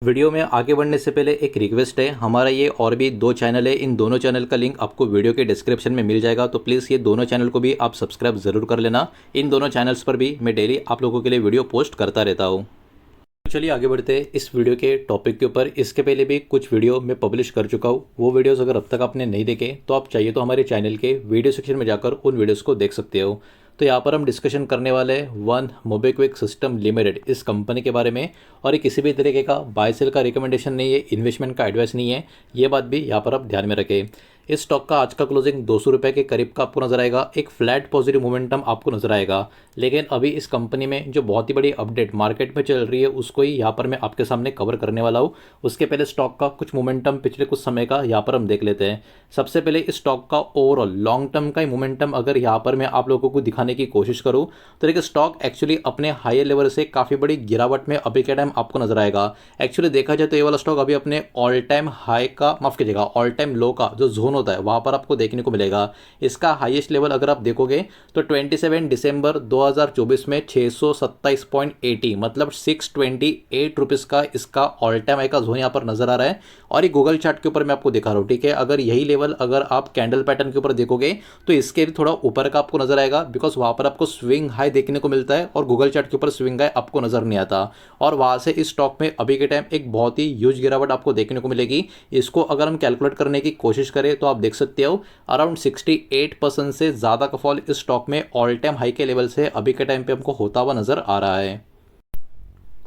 Video में आगे बढ़ने से पहले एक रिक्वेस्ट है। हमारा ये और भी दो चैनल है, इन दोनों चैनल का लिंक आपको वीडियो के डिस्क्रिप्शन में मिल जाएगा, तो प्लीज़ ये दोनों चैनल को भी आप सब्सक्राइब ज़रूर कर लेना। इन दोनों चैनल्स पर भी मैं डेली आप लोगों के लिए वीडियो पोस्ट करता रहता हूँ। तो चलिए आगे बढ़ते हैं इस वीडियो के टॉपिक के ऊपर। इसके पहले भी कुछ वीडियो मैं पब्लिश कर चुका हूँ, वो वीडियोज़ अगर अब तक आपने नहीं देखे तो आप चाहिए तो हमारे चैनल के वीडियो सेक्शन में जाकर उन वीडियोज़ को देख सकते हो। तो यहाँ पर हम डिस्कशन करने वाले हैं वन मोबिक्विक सिस्टम लिमिटेड इस कंपनी के बारे में। और ये किसी भी तरीके का बाय सेल का रिकमेंडेशन नहीं है, इन्वेस्टमेंट का एडवाइस नहीं है, ये बात भी यहाँ पर आप ध्यान में रखें। इस स्टॉक का आज का क्लोजिंग 200 रुपये के करीब का आपको नजर आएगा। एक फ्लैट पॉजिटिव मोमेंटम आपको नजर आएगा, लेकिन अभी इस कंपनी में जो बहुत ही बड़ी अपडेट मार्केट में चल रही है उसको ही यहाँ पर मैं आपके सामने कवर करने वाला हूँ। उसके पहले स्टॉक का कुछ मोमेंटम पिछले कुछ समय का यहाँ पर हम देख लेते हैं। सबसे पहले इस स्टॉक का ओवरऑल लॉन्ग टर्म का ही मोमेंटम अगर यहाँ पर मैं आप लोगों को दिखाने की कोशिश करूँ तो देखिए स्टॉक एक्चुअली अपने हायर लेवल से काफ़ी बड़ी गिरावट में अभी के टाइम आपको नजर आएगा। एक्चुअली देखा जाए तो ये वाला स्टॉक अभी अपने ऑल टाइम हाई का, माफ कीजिएगा, ऑल टाइम लो का जो जोन होता है वहाँ पर आपको देखने को मिलेगा। इसका हाईएस्ट लेवल अगर आप देखोगे तो 27 दिसंबर 2024 में 627.80 मतलब 628 रुपीज़ का इसका ऑल टाइम हाई का जोन यहाँ पर नजर आ रहा है। और ये गूगल चार्ट के ऊपर मैं आपको दिखा रहा हूँ, ठीक है। अगर यही लेवल अगर आप कैंडल पैटर्न के ऊपर देखोगे तो इसके भी थोड़ा ऊपर का आपको नजर आएगा, बिकॉज वहाँ पर आपको स्विंग हाई देखने को मिलता है और गूगल चार्ट के ऊपर स्विंग हाई आपको नजर नहीं आता। और वहाँ से इस स्टॉक में अभी के टाइम एक बहुत ही ह्यूज गिरावट आपको देखने को मिलेगी। इसको अगर हम कैलकुलेट करने की कोशिश करें तो आप देख सकते हो अराउंड 68% से ज़्यादा का फॉल इस स्टॉक में ऑल टाइम हाई के लेवल से अभी के टाइम पे हमको होता हुआ नजर आ रहा है।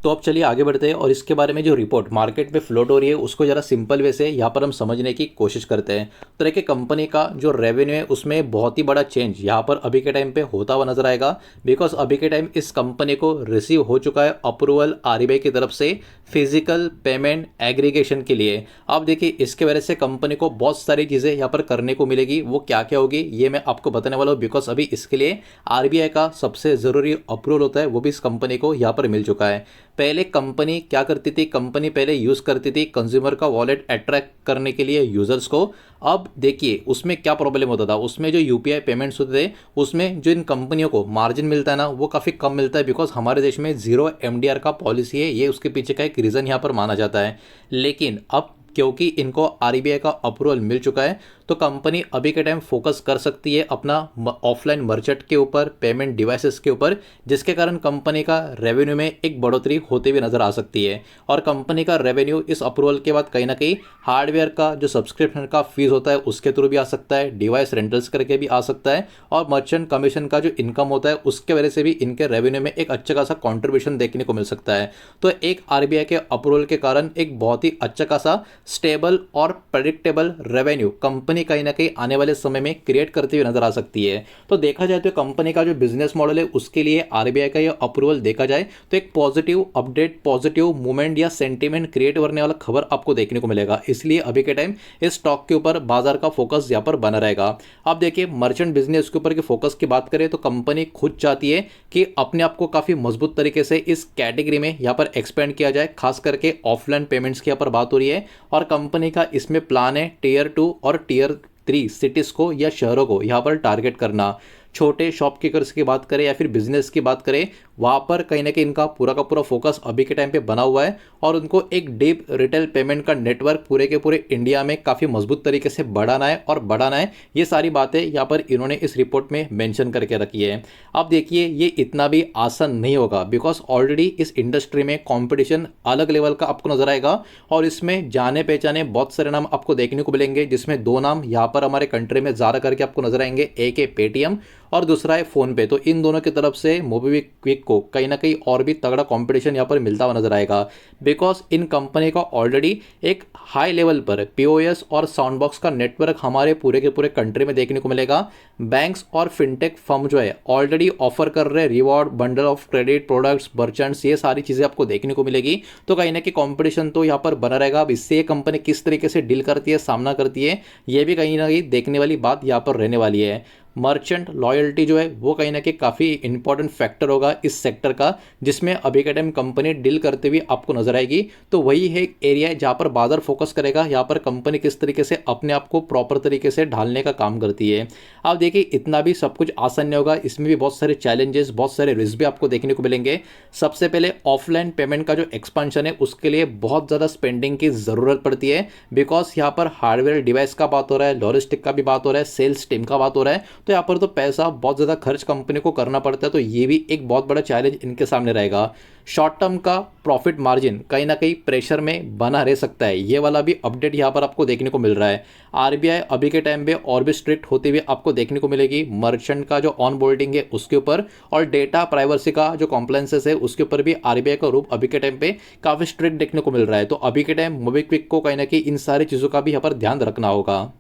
तो अब चलिए आगे बढ़ते हैं और इसके बारे में जो रिपोर्ट मार्केट में फ्लोट हो रही है उसको ज़रा सिंपल वे से यहाँ पर हम समझने की कोशिश करते हैं। तो देखिए कंपनी का जो रेवेन्यू है उसमें बहुत ही बड़ा चेंज यहाँ पर अभी के टाइम पे होता हुआ नजर आएगा, बिकॉज अभी के टाइम इस कंपनी को रिसीव हो चुका है अप्रूवल आरबीआई की तरफ से फिजिकल पेमेंट एग्रीगेशन के लिए। अब देखिए इसके वजह से कंपनी को बहुत सारी चीज़ें यहाँ पर करने को मिलेगी। वो क्या क्या होगी ये मैं आपको बताने वाला हूँ, बिकॉज अभी इसके लिए आरबीआई का सबसे ज़रूरी अप्रूवल होता है, वो भी इस कंपनी को यहाँ पर मिल चुका है। पहले कंपनी क्या करती थी, कंपनी पहले यूज़ करती थी कंज्यूमर का वॉलेट अट्रैक्ट करने के लिए यूज़र्स को। अब देखिए उसमें क्या प्रॉब्लम होता था, उसमें जो यूपीआई पेमेंट्स होते थे उसमें जो इन कंपनियों को मार्जिन मिलता है ना वो काफ़ी कम मिलता है, बिकॉज हमारे देश में जीरो एमडीआर का पॉलिसी है। ये उसके पीछे का एक रीज़न यहाँ पर माना जाता है। लेकिन अब क्योंकि इनको आरबीआई का अप्रूवल मिल चुका है तो कंपनी अभी के टाइम फोकस कर सकती है अपना ऑफलाइन मर्चेंट के ऊपर, पेमेंट डिवाइसेस के ऊपर, जिसके कारण कंपनी का रेवेन्यू में एक बढ़ोतरी होते हुए नजर आ सकती है। और कंपनी का रेवेन्यू इस अप्रूवल के बाद कहीं ना कहीं हार्डवेयर का जो सब्सक्रिप्शन का फीस होता है उसके थ्रू भी आ सकता है, डिवाइस रेंटल्स करके भी आ सकता है, और मर्चेंट कमीशन का जो इनकम होता है उसके वजह से भी इनके रेवेन्यू में एक अच्छा खासा कॉन्ट्रीब्यूशन देखने को मिल सकता है। तो एक आरबीआई के अप्रूवल के कारण एक बहुत ही अच्छा खासा स्टेबल और प्रेडिक्टेबल रेवेन्यू कंपनी कहीं ना कहीं आने वाले समय में क्रिएट करती हुई नजर आ सकती है। तो देखा जाए तो कंपनी का जो बिजनेस मॉडल है उसके लिए आरबीआई का ये अप्रूवल देखा जाए तो एक पॉजिटिव अपडेट, पॉजिटिव मूवमेंट या सेंटीमेंट क्रिएट करने वाला खबर आपको देखने को मिलेगा। इसलिए अभी के टाइम इस स्टॉक के ऊपर बाजार का फोकस यहाँ पर बना रहेगा। अब देखिए मर्चेंट बिजनेस के ऊपर की फोकस की बात करें तो कंपनी खुद चाहती है कि अपने आप को काफी मजबूत तरीके से इस कैटेगरी में यहाँ पर एक्सपेंड किया जाए, खास करके ऑफलाइन पेमेंट्स की यहाँ पर बात हो रही है। और कंपनी का इसमें प्लान है टियर 2 और टियर 3 सिटीज को या शहरों को यहाँ पर टारगेट करना। छोटे शॉपकीपर्स की बात करें या फिर बिजनेस की बात करें, वहाँ पर कहीं ना कहीं इनका पूरा का पूरा फोकस अभी के टाइम पे बना हुआ है और उनको एक डीप रिटेल पेमेंट का नेटवर्क पूरे के पूरे इंडिया में काफ़ी मजबूत तरीके से बढ़ाना है और बढ़ाना है। ये सारी बातें यहाँ पर इन्होंने इस रिपोर्ट में मेंशन करके रखी है। अब देखिए ये इतना भी आसान नहीं होगा, बिकॉज ऑलरेडी इस इंडस्ट्री में कॉम्पिटिशन अलग लेवल का आपको नजर आएगा और इसमें जाने पहचाने बहुत सारे नाम आपको देखने को मिलेंगे, जिसमें दो नाम यहाँ पर हमारे कंट्री में ज़्यादा करके आपको नजर आएंगे। एक है पेटीएम और दूसरा है फोन पे। तो इन दोनों की तरफ से मोबीक्विक को कहीं ना कहीं और भी तगड़ा कंपटीशन यहाँ पर मिलता हुआ नजर आएगा, बिकॉज इन कंपनी का ऑलरेडी एक हाई लेवल पर पीओएस और साउंड बॉक्स का नेटवर्क हमारे पूरे के पूरे कंट्री में देखने को मिलेगा। बैंक्स और फिनटेक फर्म जो है ऑलरेडी ऑफर कर रहे reward, bundle of credit products, merchants, ये सारी चीज़ें आपको देखने को मिलेगी। तो कहीं ना कहीं कॉम्पिटिशन तो यहाँ पर बना रहेगा। अब इससे ये कंपनी किस तरीके से डील करती है, सामना करती है, ये भी कहीं ना कहीं देखने वाली बात यहाँ पर रहने वाली है। मर्चेंट लॉयल्टी जो है वो कहीं ना कहीं काफ़ी इंपॉर्टेंट फैक्टर होगा इस सेक्टर का, जिसमें अभी के टाइम कंपनी डील करते हुए आपको नजर आएगी। तो वही है एरिया है जहाँ पर बाजार फोकस करेगा, यहाँ पर कंपनी किस तरीके से अपने आप को प्रॉपर तरीके से ढालने का काम करती है। अब देखिए इतना भी सब कुछ आसान नहीं होगा, इसमें भी बहुत सारे चैलेंजेस, बहुत सारे रिस्क भी आपको देखने को मिलेंगे। सबसे पहले ऑफलाइन पेमेंट का जो एक्सपांशन है उसके लिए बहुत ज़्यादा स्पेंडिंग की ज़रूरत पड़ती है, बिकॉज यहाँ पर हार्डवेयर डिवाइस का बात हो रहा है, लॉजिस्टिक का भी बात हो रहा है, सेल्स टीम का बात हो रहा है, तो यहाँ पर तो पैसा बहुत ज़्यादा खर्च कंपनी को करना पड़ता है। तो ये भी एक बहुत बड़ा चैलेंज इनके सामने रहेगा। शॉर्ट टर्म का प्रॉफिट मार्जिन कहीं ना कहीं प्रेशर में बना रह सकता है, ये वाला भी अपडेट यहाँ पर आपको देखने को मिल रहा है। आरबीआई अभी के टाइम पे और भी स्ट्रिक्ट होते हुए आपको देखने को मिलेगी मर्चेंट का जो ऑन बोर्डिंग है उसके ऊपर, और डेटा प्राइवेसी का जो कॉम्प्लायंसेस है उसके ऊपर भी आरबीआई का रूप अभी के टाइम पे काफ़ी स्ट्रिक्ट देखने को मिल रहा है। तो अभी के टाइम मोबीक्विक को कहीं ना कहीं इन सारी चीज़ों का भी यहाँ पर ध्यान रखना होगा।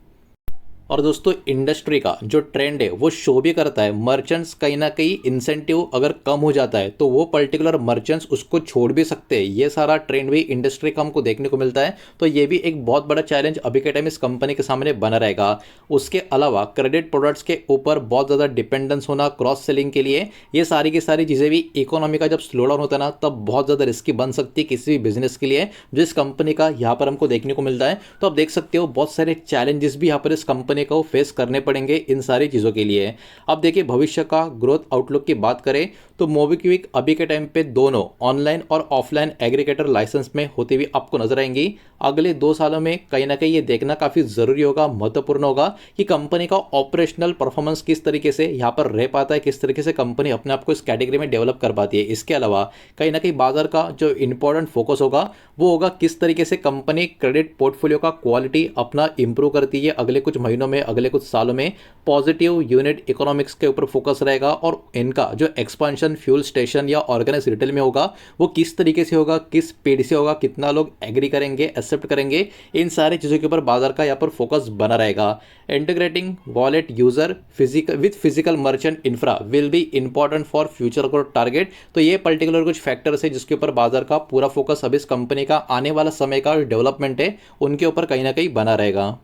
और दोस्तों इंडस्ट्री का जो ट्रेंड है वो शो भी करता है, मर्चेंट्स कहीं ना कहीं इंसेंटिव अगर कम हो जाता है तो वो पर्टिकुलर मर्चेंट्स उसको छोड़ भी सकते हैं। ये सारा ट्रेंड भी इंडस्ट्री का हमको देखने को मिलता है। तो ये भी एक बहुत बड़ा चैलेंज अभी के टाइम इस कंपनी के सामने बना रहेगा। उसके अलावा क्रेडिट प्रोडक्ट्स के ऊपर बहुत ज़्यादा डिपेंडेंस होना क्रॉस सेलिंग के लिए, ये सारी की सारी चीज़ें भी इकोनॉमी का जब स्लो डाउन होता है ना तब बहुत ज़्यादा रिस्की बन सकती है किसी भी बिजनेस के लिए, जिस कंपनी का यहाँ पर हमको देखने को मिलता है। तो आप देख सकते हो बहुत सारे चैलेंजेस भी यहाँ पर इस कंपनी को फेस करने पड़ेंगे इन सारी चीज़ों के लिए। अब देखिए भविष्य का ग्रोथ आउटलुक की बात करें तो मोबीक्विक अभी के टाइम पे दोनों ऑनलाइन और ऑफलाइन एग्रीगेटर लाइसेंस में होती हुई आपको नजर आएंगी। अगले 2 सालों में कहीं ना कहीं ये देखना काफ़ी ज़रूरी होगा, महत्वपूर्ण होगा कि कंपनी का ऑपरेशनल परफॉर्मेंस किस तरीके से यहाँ पर रह पाता है, किस तरीके से कंपनी अपने आप को इस कैटेगरी में डेवलप कर पाती है। इसके अलावा कहीं ना कहीं बाजार का जो इंपॉर्टेंट फोकस होगा वो होगा किस तरीके से कंपनी क्रेडिट पोर्टफोलियो का क्वालिटी अपना इंप्रूव करती है अगले कुछ महीनों में, अगले कुछ सालों में। पॉजिटिव यूनिट इकोनॉमिक्स के ऊपर फोकस रहेगा, और इनका जो एक्सपांशन फ्यूल स्टेशन या ऑर्गेनाइज रिटेल में होगा वो किस तरीके से होगा, किस स्पीड से होगा, कितना लोग एग्री करेंगे, एक्सेप्ट करेंगे, इन सारी चीज़ों के ऊपर बाजार का यहाँ पर फोकस बना रहेगा। Integrating wallet user physical merchant infra will be important for future growth target. तो ये पर्टिकुलर कुछ फैक्टर्स है जिसके ऊपर बाजार का पूरा फोकस अब इस कंपनी का आने वाला समय का डेवलपमेंट है उनके ऊपर कहीं ना कहीं बना रहेगा।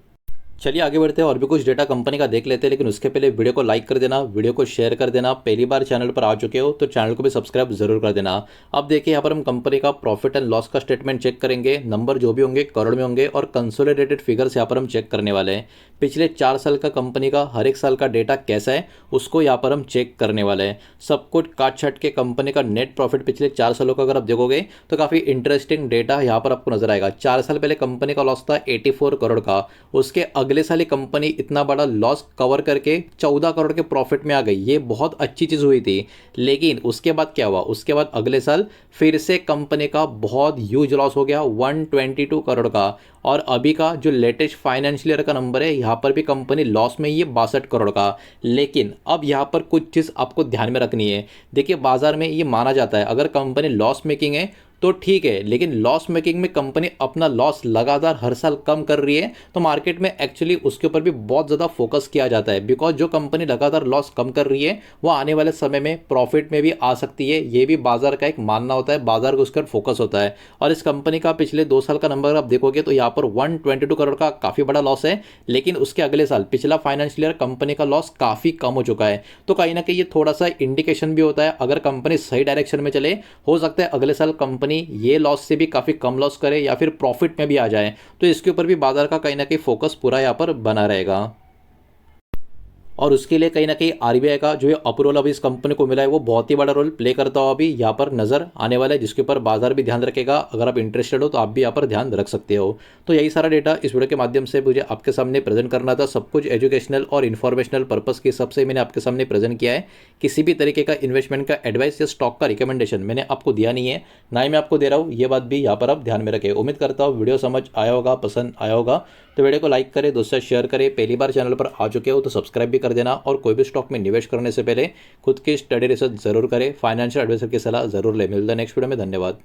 चलिए आगे बढ़ते हैं और भी कुछ डेटा कंपनी का देख लेते हैं, लेकिन उसके पहले वीडियो को लाइक कर देना, वीडियो को शेयर कर देना। पहली बार चैनल पर आ चुके हो तो चैनल को भी सब्सक्राइब जरूर कर देना। अब देखिए यहाँ पर हम कंपनी का प्रॉफिट एंड लॉस का स्टेटमेंट चेक करेंगे। नंबर जो भी होंगे करोड़ में होंगे, और कंसोलिडेटेड फिगर्स यहाँ पर हम चेक करने वाले हैं। पिछले 4 साल का कंपनी का हर एक साल का डेटा कैसा है उसको यहाँ पर हम चेक करने वाले हैं। सब कुछ काट छाट के कंपनी का नेट प्रॉफिट पिछले 4 सालों का अगर आप देखोगे तो काफ़ी इंटरेस्टिंग डेटा यहाँ पर आपको नजर आएगा। 4 साल पहले कंपनी का लॉस था 84 करोड़ का, उसके अगले साल ही कंपनी इतना बड़ा लॉस कवर करके 14 करोड़ के प्रॉफिट में आ गई। ये बहुत अच्छी चीज़ हुई थी। लेकिन उसके बाद क्या हुआ, उसके बाद अगले साल फिर से कंपनी का बहुत ह्यूज लॉस हो गया 122 करोड़ का, और अभी का जो लेटेस्ट फाइनेंशियल ईयर का नंबर है यहाँ पर भी कंपनी लॉस में ही है 62 करोड़ का। लेकिन अब यहाँ पर कुछ चीज़ आपको ध्यान में रखनी है। देखिए बाजार में ये माना जाता है अगर कंपनी लॉस मेकिंग है तो ठीक है, लेकिन लॉस मेकिंग में कंपनी अपना लॉस लगातार हर साल कम कर रही है तो मार्केट में एक्चुअली उसके ऊपर भी बहुत ज़्यादा फोकस किया जाता है, बिकॉज जो कंपनी लगातार लॉस कम कर रही है वो आने वाले समय में प्रॉफिट में भी आ सकती है। ये भी बाजार का एक मानना होता है, बाजार को उसका फोकस होता है। और इस कंपनी का पिछले 2 साल का नंबर आप देखोगे तो यहाँ पर 122 करोड़ का काफ़ी बड़ा लॉस है, लेकिन उसके अगले साल पिछला फाइनेंशियल ईयर कंपनी का लॉस काफ़ी कम हो चुका है। तो कहीं ना कहीं ये थोड़ा सा इंडिकेशन भी होता है, अगर कंपनी सही डायरेक्शन में चले हो सकता है अगले साल कंपनी ये लॉस से भी काफ़ी कम लॉस करे या फिर प्रॉफिट में भी आ जाए। तो इसके ऊपर भी बाजार का कहीं ना कहीं फोकस पूरा यहाँ पर बना रहेगा। और उसके लिए कहीं ना कहीं आरबीआई का जो अप्रूवल अभी इस कंपनी को मिला है वो बहुत ही बड़ा रोल प्ले करता हुआ अभी यहाँ पर नजर आने वाला है, जिसके ऊपर बाजार भी ध्यान रखेगा। अगर आप इंटरेस्टेड हो तो आप भी यहाँ पर ध्यान रख सकते हो। तो यही सारा डेटा इस वीडियो के माध्यम से मुझे आपके सामने प्रेजेंट करना था। सब कुछ एजुकेशनल और इन्फॉर्मेशनल पर्पस के हिसाब से मैंने आपके सामने प्रेजेंट किया है। किसी भी तरीके का इन्वेस्टमेंट का एडवाइस या स्टॉक का रिकमेंडेशन मैंने आपको दिया नहीं है, ना ही मैं आपको दे रहा हूँ। ये बात भी यहाँ पर आप ध्यान में रखें। उम्मीद करता हूँ वीडियो समझ आया होगा, पसंद आया होगा। तो वीडियो को लाइक करें, दोस्तों शेयर करें। पहली बार चैनल पर आ चुके हो तो सब्सक्राइब भी कर देना, और कोई भी स्टॉक में निवेश करने से पहले खुद की स्टडी रिसर्च जरूर करें, फाइनेंशियल एडवाइजर की सलाह जरूर ले। मिलता है नेक्स्ट वीडियो में, धन्यवाद।